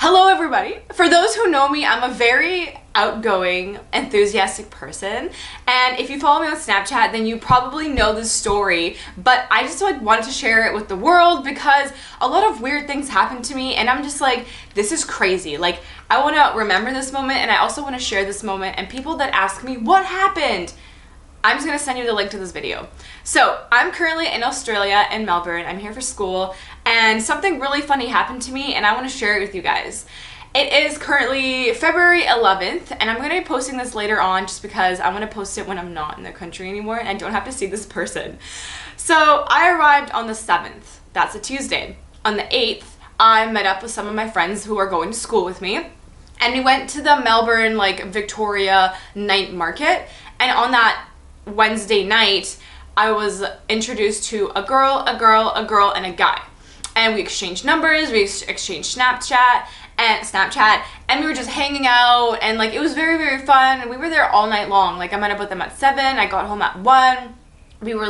Hello everybody! For those who know me, I'm a very outgoing, enthusiastic person, and if you follow me on Snapchat then you probably know this story, but I just wanted to share it with the world because a lot of weird things happened to me and I'm just like, this is crazy. Like, I want to remember this moment and I also want to share this moment, and people that ask me what happened, I'm just going to send you the link to this video. So, I'm currently in Australia, in Melbourne. I'm here for school, and something really funny happened to me, and I want to share it with you guys. It is currently February 11th, and I'm going to be posting this later on just because I want to post it when I'm not in the country anymore, and I don't have to see this person. So, I arrived on the 7th. That's a Tuesday. On the 8th, I met up with some of my friends who are going to school with me, and we went to the Melbourne, Victoria night market, and on that Wednesday night, I was introduced to a girl, and a guy. And we exchanged numbers, we exchanged Snapchat, and we were just hanging out, and it was very, very fun, and we were there all night long. I met up with them at 7, I got home at 1. We were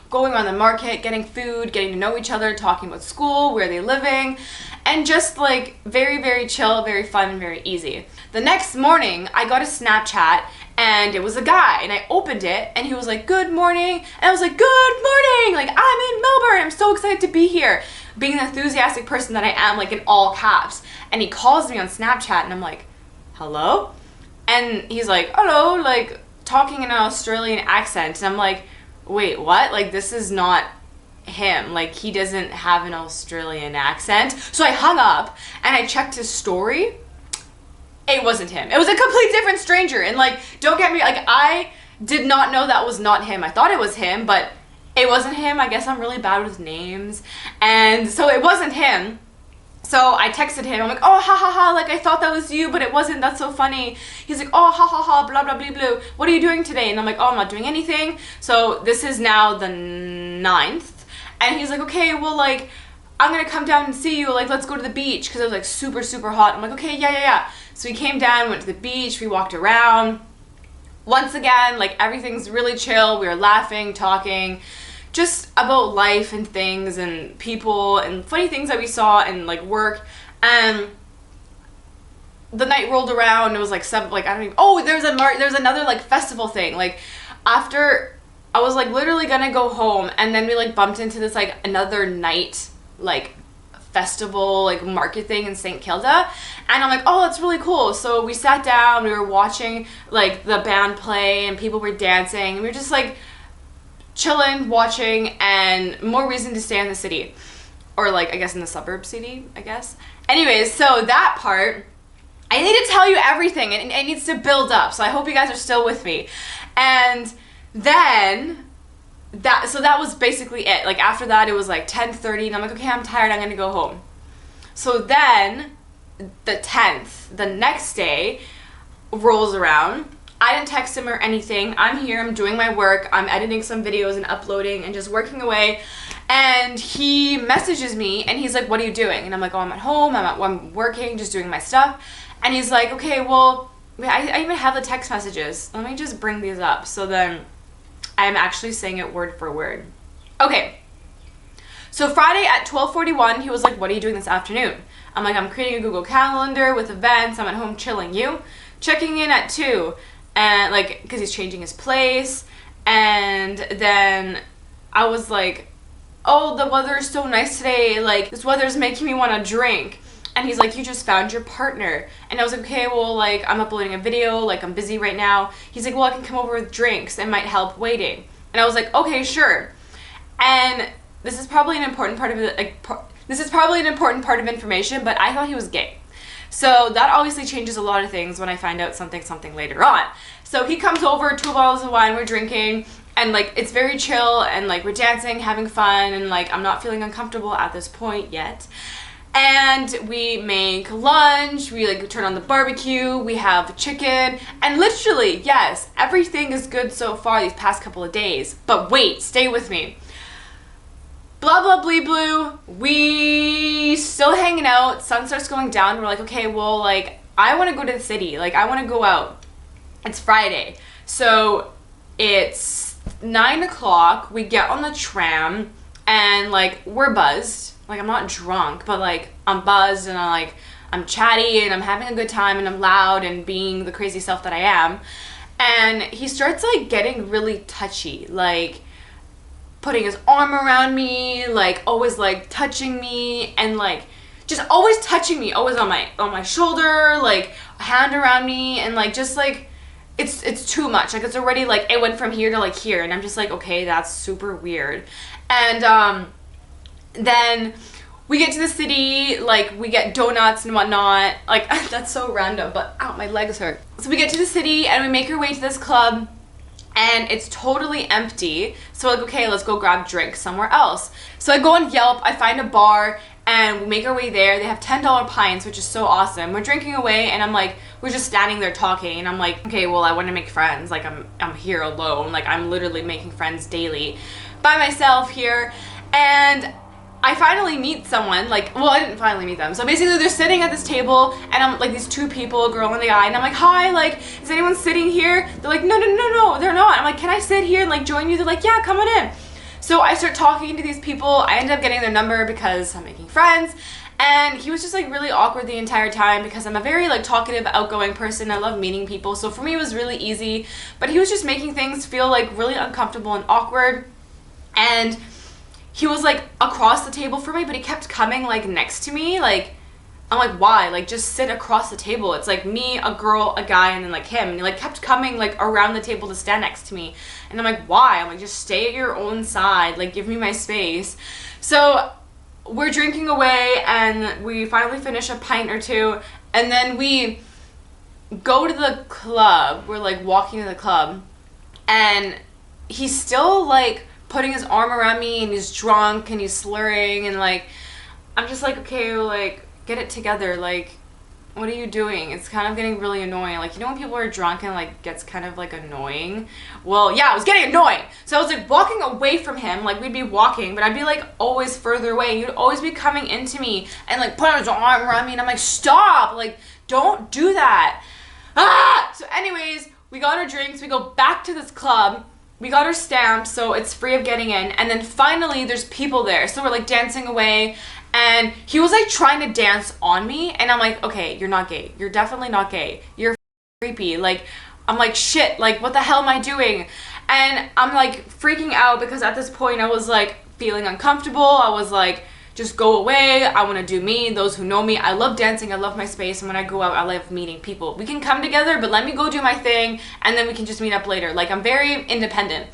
going around the market, getting food, getting to know each other, talking about school, where they're living, and just very, very chill, very fun, and very easy. The next morning, I got a Snapchat, and it was a guy, and I opened it, and he was like, "Good morning," and I was like, "Good morning, I'm in Melbourne, I'm so excited to be here," being the enthusiastic person that I am, in all caps. And he calls me on Snapchat, and I'm like, "Hello?" And he's like, "Hello," talking in an Australian accent, and I'm like, wait, what? This is not him. He doesn't have an Australian accent. So I hung up, and I checked his story. It wasn't him. It was a complete different stranger. And don't get me, I did not know that was not him. I thought it was him, but it wasn't him. I guess I'm really bad with names. And so it wasn't him. So I texted him. I'm like, "Oh, ha ha ha, I thought that was you, but it wasn't. That's so funny." He's like, "Oh, ha ha ha, blah blah blah blah. What are you doing today?" And I'm like, "Oh, I'm not doing anything." So this is now the 9th. And he's like, "Okay, well, I'm gonna come down and see you. Let's go to the beach," because it was super, super hot. I'm like, "Okay, yeah." So we came down, went to the beach, we walked around. Once again, everything's really chill. We were laughing, talking, just about life and things and people and funny things that we saw and work. And the night rolled around. It was 7, I don't even, oh, there's another festival thing. After I was literally gonna go home, and then we bumped into this another night festival market thing in St. Kilda, and I'm like, "Oh, that's really cool." So we sat down, we were watching the band play, and people were dancing, and we were just chilling, watching, and more reason to stay in the city, or I guess in the suburb city, I guess. Anyways, so that part, I need to tell you everything, and it needs to build up, so I hope you guys are still with me. And then that was basically it. After that, it was 10:30, and I'm like, "Okay, I'm tired, I'm gonna go home." So then the 10th, the next day, rolls around. I didn't text him or anything. I'm here, I'm doing my work, I'm editing some videos and uploading and just working away. And he messages me, and he's like, "What are you doing?" And I'm like, "Oh, I'm at home, I'm working, just doing my stuff." And he's like, "Okay, well, I even have the text messages. Let me just bring these up." So then I'm actually saying it word for word. Okay. So Friday at 12:41, he was like, "What are you doing this afternoon?" I'm like, "I'm creating a Google Calendar with events. I'm at home chilling." You? Checking in at 2. And because he's changing his place. And then I was like, "Oh, the weather is so nice today. This weather's making me want to drink." And he's like, "You just found your partner." And I was like, "Okay, well, I'm uploading a video, I'm busy right now." He's like, "Well, I can come over with drinks. It might help waiting." And I was like, "Okay, sure." And this is probably an important part of information, but I thought he was gay. So that obviously changes a lot of things when I find out something later on. So he comes over, 2 bottles of wine, we're drinking, and it's very chill, and we're dancing, having fun, and I'm not feeling uncomfortable at this point yet. And we make lunch, we turn on the barbecue, we have chicken, and literally, yes, everything is good so far these past couple of days. But wait, stay with me. Blah blah blee blue, we still hanging out, sun starts going down, we're like, "Okay, well, I want to go to the city, I want to go out." It's Friday, so it's 9 o'clock, we get on the tram, and we're buzzed. I'm not drunk, but I'm buzzed, and I'm chatty and I'm having a good time and I'm loud and being the crazy self that I am. And he starts like getting really touchy, like putting his arm around me, like always like touching me, and like just always touching me, always on my shoulder, like a hand around me, and like just like it's too much. Like it's already like it went from here to like here, and I'm just like, okay, that's super weird. And then we get to the city, like we get donuts and whatnot. Like that's so random, but ow, my legs hurt. So we get to the city and we make our way to this club, and it's totally empty. So we're like, okay, let's go grab drinks somewhere else. So I go on Yelp, I find a bar, and we make our way there. They have $10 pints, which is so awesome. We're drinking away, and I'm like, we're just standing there talking, and I'm like, okay, well, I want to make friends. Like I'm here alone. Like I'm literally making friends daily by myself here. And I finally meet someone, like, well, I didn't finally meet them. So basically they're sitting at this table, and I'm like, these two people, a girl and a guy, and I'm like, hi, like, is anyone sitting here? They're like, no, they're not. I'm like, can I sit here and like join you? They're like, yeah, come on in. So I start talking to these people. I end up getting their number because I'm making friends. And he was just like really awkward the entire time because I'm a very like talkative, outgoing person. I love meeting people. So for me, it was really easy. But he was just making things feel like really uncomfortable and awkward. And he was like across the table from me, but he kept coming like next to me. Like, I'm like, why? Like, just sit across the table. It's like me, a girl, a guy, and then like him. And he like kept coming like around the table to stand next to me. And I'm like, why? I'm like, just stay at your own side. Like, give me my space. So we're drinking away, and we finally finish a pint or two. And then we go to the club. We're like walking to the club. And he's still like putting his arm around me, and he's drunk and he's slurring, and like I'm just like, okay, well, like get it together, like what are you doing? It's kind of getting really annoying. Like, you know when people are drunk and like gets kind of like annoying? Well, yeah, it was getting annoying. So I was like walking away from him, like we'd be walking, but I'd be like always further away, and you'd always be coming into me and like putting his arm around me, and I'm like, stop, like don't do that. So anyways, we got our drinks, we go back to this club. We got our stamp, so it's free of getting in. And then finally, there's people there. So we're like dancing away. And he was like trying to dance on me. And I'm like, okay, you're not gay. You're definitely not gay. You're creepy. Like, I'm like, shit, like what the hell am I doing? And I'm like freaking out because at this point I was like feeling uncomfortable. I was like, just go away. I want to do me. Those who know me, I love dancing. I love my space. And when I go out, I love meeting people. We can come together, but let me go do my thing, and then we can just meet up later. Like, I'm very independent.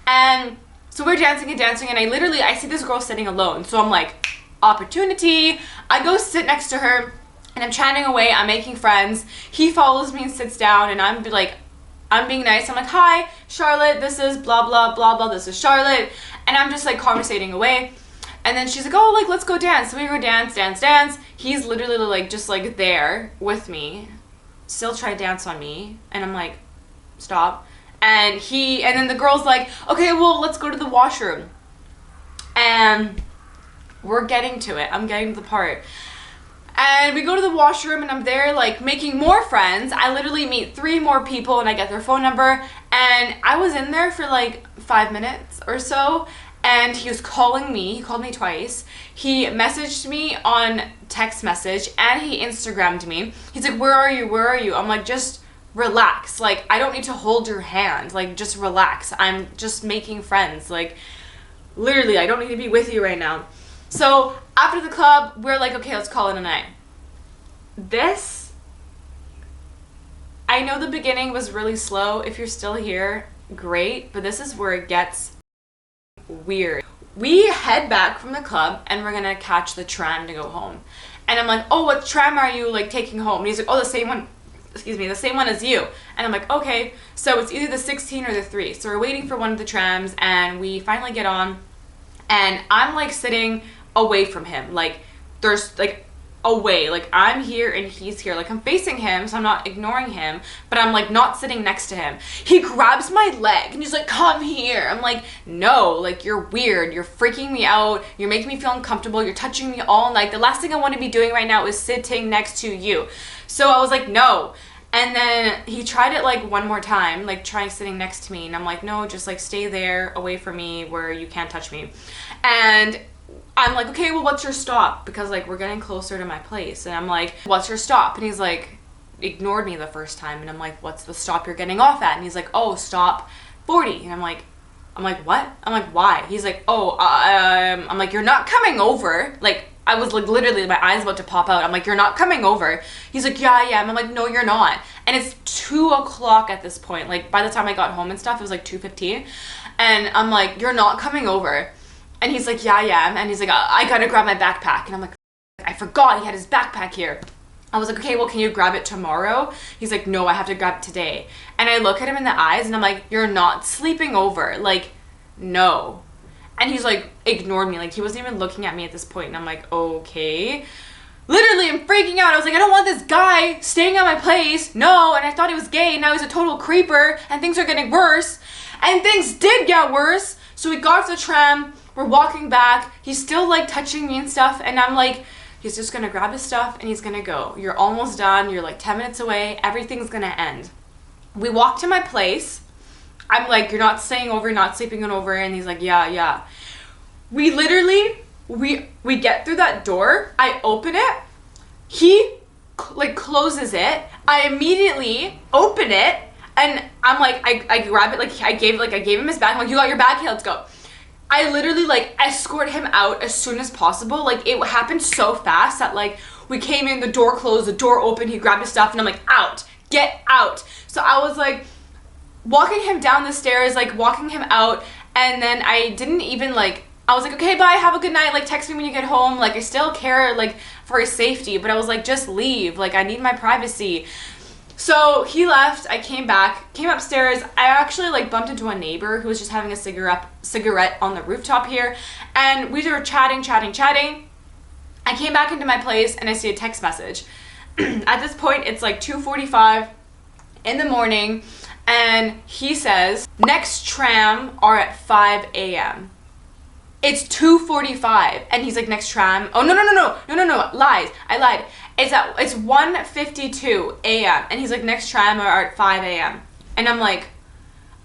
And so we're dancing, and I see this girl sitting alone. So I'm like, opportunity. I go sit next to her, and I'm chatting away. I'm making friends. He follows me and sits down, and I'm like, I'm being nice. I'm like, hi, Charlotte. This is blah, blah, blah, blah. This is Charlotte. And I'm just like conversating away. And then she's like, oh, like, let's go dance. So we go dance. He's literally like, just like there with me, still trying to dance on me. And I'm like, stop. And then the girl's like, okay, well, let's go to the washroom. And we're getting to it. I'm getting to the part. And we go to the washroom, and I'm there like making more friends. I literally meet 3 more people, and I get their phone number. And I was in there for like 5 minutes or so. And he was calling me. He called me twice. He messaged me on text message, and he Instagrammed me. He's like, where are you? I'm like, just relax. Like, I don't need to hold your hand. Like, just relax. I'm just making friends. Like, literally, I don't need to be with you right now. So after the club, we're like, okay, let's call it a night. I know the beginning was really slow. If you're still here, great. But this is where it gets weird. We head back from the club, and we're gonna catch the tram to go home. And I'm like, oh, what tram are you like taking home? And he's like, oh, the same one as you. And I'm like, okay. So it's either the 16 or the 3. So we're waiting for one of the trams, and we finally get on, and I'm like sitting away from him. Like, there's like away, like I'm here and he's here, like I'm facing him, so I'm not ignoring him, but I'm like not sitting next to him. He grabs my leg and he's like, come here. I'm like, no, like you're weird, you're freaking me out, you're making me feel uncomfortable, you're touching me all night. The last thing I want to be doing right now is sitting next to you. So I was like, no. And then he tried it like one more time, like trying sitting next to me, and I'm like, no, just like stay there away from me where you can't touch me. And I'm like, okay, well, what's your stop? Because like we're getting closer to my place. And I'm like, what's your stop? And he's like, ignored me the first time. And I'm like, what's the stop you're getting off at? And he's like, oh, stop 40. And I'm like, what? I'm like, why? He's like, oh, I'm like, you're not coming over. Like, I was like, literally, my eyes about to pop out. I'm like, you're not coming over. He's like, yeah, I am. I'm like, no, you're not. And it's 2 o'clock at this point. Like, by the time I got home and stuff, it was like 2:15. And I'm like, you're not coming over. And he's like, yeah, I am. And he's like, I gotta grab my backpack. And I'm like, I forgot he had his backpack here. I was like, okay, well, can you grab it tomorrow? He's like, no, I have to grab it today. And I look at him in the eyes and I'm like, you're not sleeping over. Like, no. And he's like, ignored me. Like, he wasn't even looking at me at this point. And I'm like, okay. Literally, I'm freaking out. I was like, I don't want this guy staying at my place. No. And I thought he was gay. Now he's a total creeper. And things are getting worse. And things did get worse. So we got off the tram. We're walking back. He's still like touching me and stuff. And I'm like, he's just gonna grab his stuff and he's gonna go. You're almost done. You're like 10 minutes away. Everything's gonna end. We walk to my place. I'm like, you're not staying over, you're not sleeping over. And he's like, yeah. We literally, we get through that door. I open it. He like closes it. I immediately open it. And I'm like, I grab it. Like I gave him his bag. I'm like, you got your bag? Here, let's go. I literally like escort him out as soon as possible. Like it happened so fast that like we came in, the door closed, the door opened, he grabbed his stuff and I'm like, out, get out. So I was like walking him down the stairs, like walking him out. And then I didn't even like, I was like, okay, bye, have a good night. Like text me when you get home. Like I still care like for his safety, but I was like, just leave. Like I need my privacy. So he left, I came back, came upstairs. I actually like bumped into a neighbor who was just having a cigarette on the rooftop here. And we were chatting. I came back into my place and I see a text message. At this point, it's like 2:45 in the morning. And he says, next tram are at 5 a.m. It's 2:45 and he's like, next tram. Oh, no, lies. I lied. It's 1:52 a.m. and he's like, next tram are at 5 a.m. And I'm like,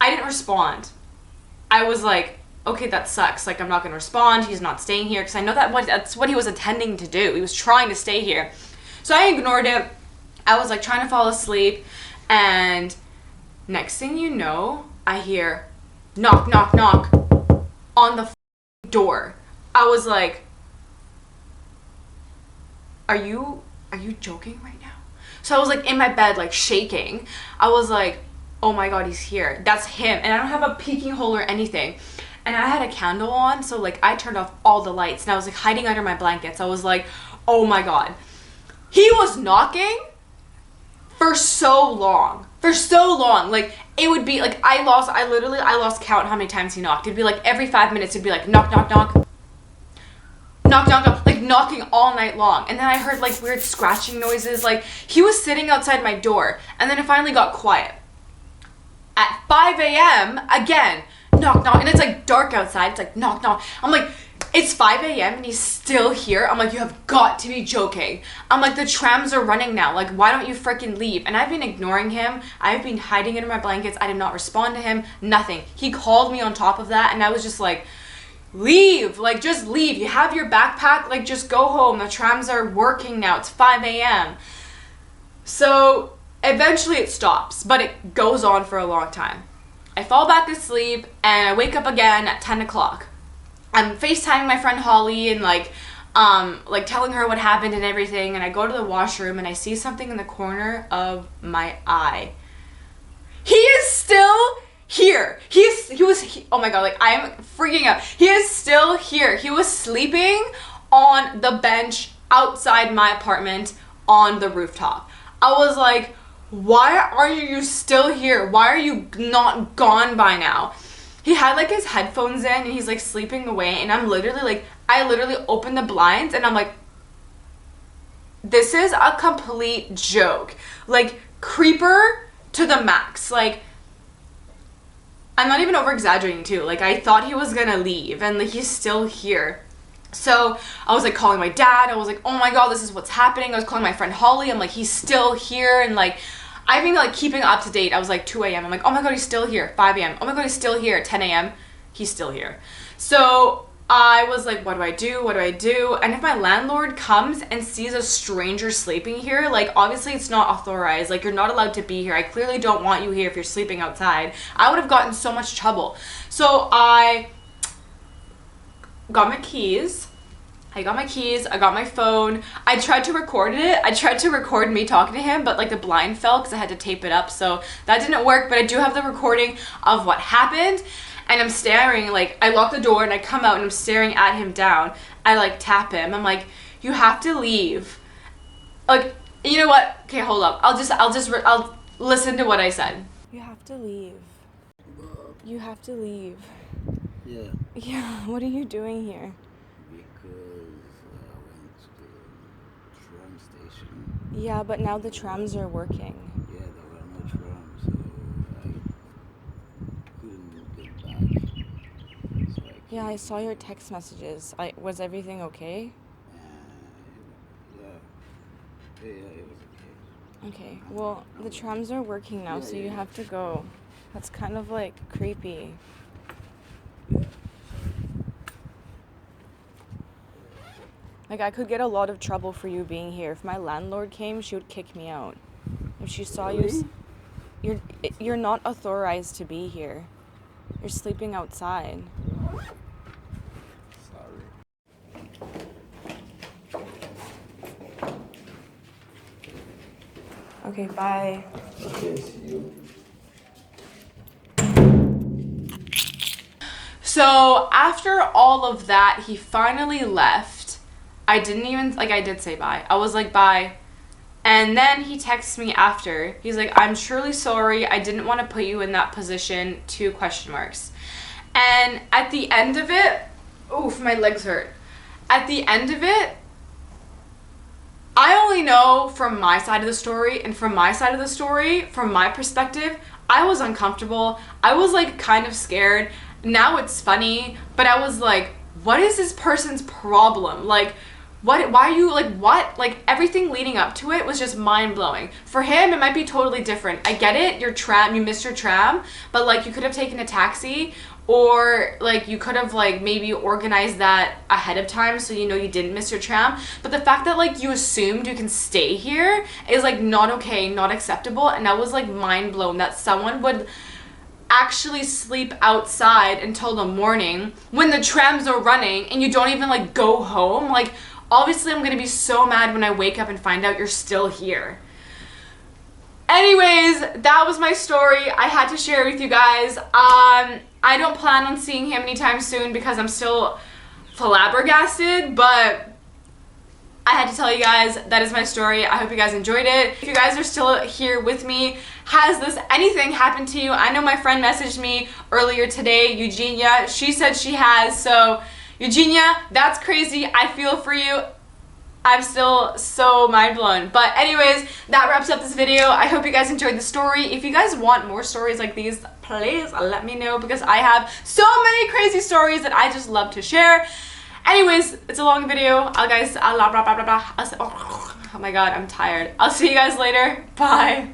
I didn't respond. I was like, okay, that sucks. Like, I'm not going to respond. He's not staying here because I know that's what he was intending to do. He was trying to stay here. So I ignored it. I was like trying to fall asleep. And next thing you know, I hear knock on the door. I was like, are you joking right now? So I was like in my bed, like shaking. I was like, oh my God, he's here. That's him. And I don't have a peeking hole or anything. And I had a candle on. So like I turned off all the lights and I was like hiding under my blankets. I was like, oh my God. He was knocking for so long. Like it would be like, I lost count how many times he knocked. It'd be like every 5 minutes, it'd be like knock. Like knocking all night long. And then I heard like weird scratching noises. Like he was sitting outside my door and then it finally got quiet. At 5 a.m. again, knock. And it's like dark outside. It's like knock. I'm like, it's 5 a.m. and he's still here. I'm like, you have got to be joking. I'm like, the trams are running now. Like, why don't you freaking leave? And I've been ignoring him. I've been hiding under my blankets. I did not respond to him. Nothing. He called me on top of that and I was just like, leave. Like, just leave. You have your backpack. Like, just go home. The trams are working now. It's 5 a.m. So eventually it stops, but it goes on for a long time. I fall back asleep and I wake up again at 10 o'clock. I'm FaceTiming my friend Holly and like telling her what happened and everything. And I go to the washroom and I see something in the corner of my eye. He is still here. Oh my God, like I am freaking out. He is still here. He was sleeping on the bench outside my apartment on the rooftop. I was like, why are you still here? Why are you not gone by now? He had like his headphones in and he's like sleeping away and I'm literally like, I literally opened the blinds and I'm like, this is a complete joke. Like creeper to the max. Like I'm not even over exaggerating too. Like I thought he was gonna leave and like he's still here. So I was like calling my dad. I was like, oh my God, this is what's happening. I was calling my friend Holly. I'm like, he's still here. And like, I've been like keeping up to date. I was like 2 a.m. I'm like, oh my God, he's still here. 5 a.m. Oh my God, he's still here. 10 a.m. He's still here. So I was like, what do I do? What do I do? And if my landlord comes and sees a stranger sleeping here, like obviously it's not authorized. Like you're not allowed to be here. I clearly don't want you here if you're sleeping outside. I would have gotten so much trouble. So I got my keys. I got my phone. I tried to record it. I tried to record me talking to him, but like the blind fell because I had to tape it up. So that didn't work, but I do have the recording of what happened. And I'm staring, like, I lock the door and I come out and I'm staring at him down. I, like, tap him. I'm like, you have to leave. Like, you know what? Okay, hold up. I'll listen to what I said. You have to leave. You have to leave. Yeah. Yeah, what are you doing here? Because I went to the tram station. Yeah, but now the trams are working. Yeah, there were no trams, so I couldn't get back. So Yeah, I saw your text messages. Was everything okay? Yeah, it was okay. Okay, well, the trams are working now, so you have to go. That's kind of like creepy. Like, I could get a lot of trouble for you being here. If my landlord came, she would kick me out. If she saw you're not authorized to be here. You're sleeping outside. Sorry. Okay, bye. Okay, see you. So after all of that, he finally left. I didn't even, like, I did say bye. I was like, bye. And then he texts me after. He's like, I'm truly sorry. I didn't want to put you in that position, 2 question marks. And at the end of it, oof, my legs hurt. At the end of it, I only know from my side of the story, and from my side of the story, from my perspective, I was uncomfortable. I was like kind of scared. Now it's funny, but I was like, what is this person's problem? Like, why are you like, what? Like, everything leading up to it was just mind-blowing. For him, it might be totally different. I get it, you missed your tram, but like you could have taken a taxi, or like you could have like maybe organized that ahead of time so you know you didn't miss your tram. But the fact that like you assumed you can stay here is like not okay, not acceptable. And I was like mind blown that someone would actually sleep outside until the morning when the trams are running and you don't even like go home. Like, obviously I'm gonna be so mad when I wake up and find out you're still here. Anyways, that was my story. I had to share it with you guys. I don't plan on seeing him anytime soon because I'm still flabbergasted, but I had to tell you guys that is my story. I hope you guys enjoyed it. If you guys are still here with me, has anything happened to you? I know my friend messaged me earlier today, Eugenia. She said she has. So Eugenia, that's crazy. I feel for you. I'm still so mind blown. But anyways, that wraps up this video. I hope you guys enjoyed the story. If you guys want more stories like these, please let me know because I have so many crazy stories that I just love to share. Anyways, it's a long video. Oh my god, I'm tired. I'll see you guys later. Bye.